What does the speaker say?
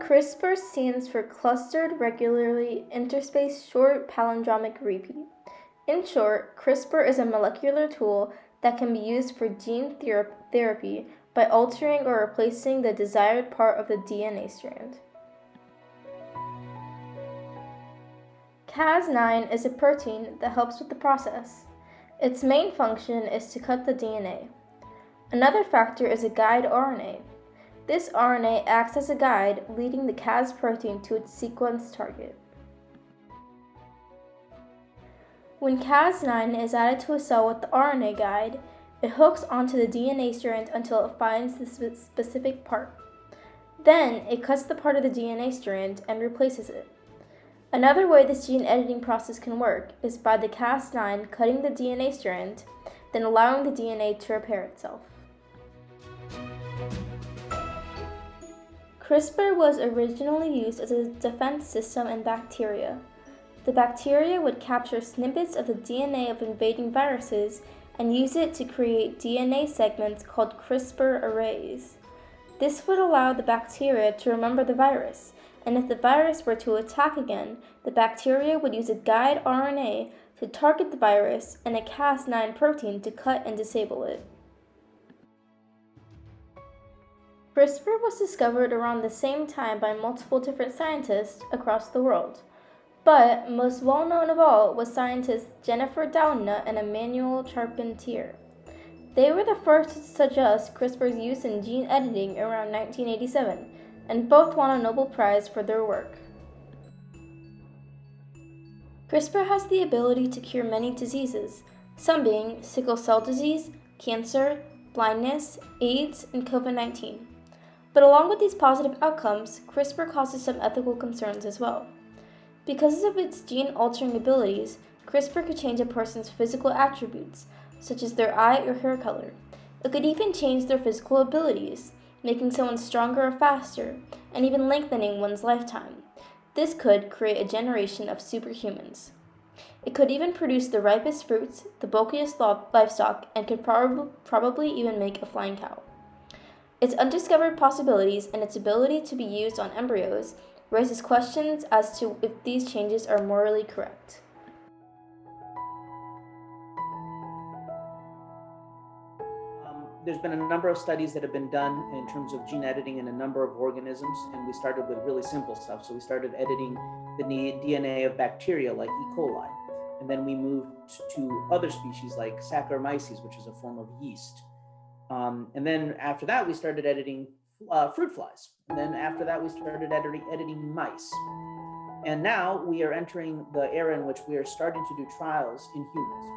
CRISPR stands for Clustered Regularly Interspaced Short Palindromic Repeat. In short, CRISPR is a molecular tool that can be used for gene therapy by altering or replacing the desired part of the DNA strand. Cas9 is a protein that helps with the process. Its main function is to cut the DNA. Another factor is a guide RNA. This RNA acts as a guide, leading the Cas protein to its sequence target. When Cas9 is added to a cell with the RNA guide, it hooks onto the DNA strand until it finds the specific part. Then, it cuts the part of the DNA strand and replaces it. Another way this gene editing process can work is by the Cas9 cutting the DNA strand, then allowing the DNA to repair itself. CRISPR was originally used as a defense system in bacteria. The bacteria would capture snippets of the DNA of invading viruses and use it to create DNA segments called CRISPR arrays. This would allow the bacteria to remember the virus, and if the virus were to attack again, the bacteria would use a guide RNA to target the virus and a Cas9 protein to cut and disable it. CRISPR was discovered around the same time by multiple different scientists across the world, but most well known of all was scientists Jennifer Doudna and Emmanuel Charpentier. They were the first to suggest CRISPR's use in gene editing around 1987, and both won a Nobel Prize for their work. CRISPR has the ability to cure many diseases, some being sickle cell disease, cancer, blindness, AIDS, and COVID-19. But along with these positive outcomes, CRISPR causes some ethical concerns as well. Because of its gene-altering abilities, CRISPR could change a person's physical attributes, such as their eye or hair color. It could even change their physical abilities, making someone stronger or faster, and even lengthening one's lifetime. This could create a generation of superhumans. It could even produce the ripest fruits, the bulkiest livestock, and could probably even make a flying cow. Its undiscovered possibilities and its ability to be used on embryos raises questions as to if these changes are morally correct. There's been a number of studies that have been done in terms of gene editing in a number of organisms, and we started with really simple stuff. So we started editing the DNA of bacteria like E. coli, and then we moved to other species like Saccharomyces, which is a form of yeast. And then after that, we started editing fruit flies. And then after that, we started editing mice. And now we are entering the era in which we are starting to do trials in humans.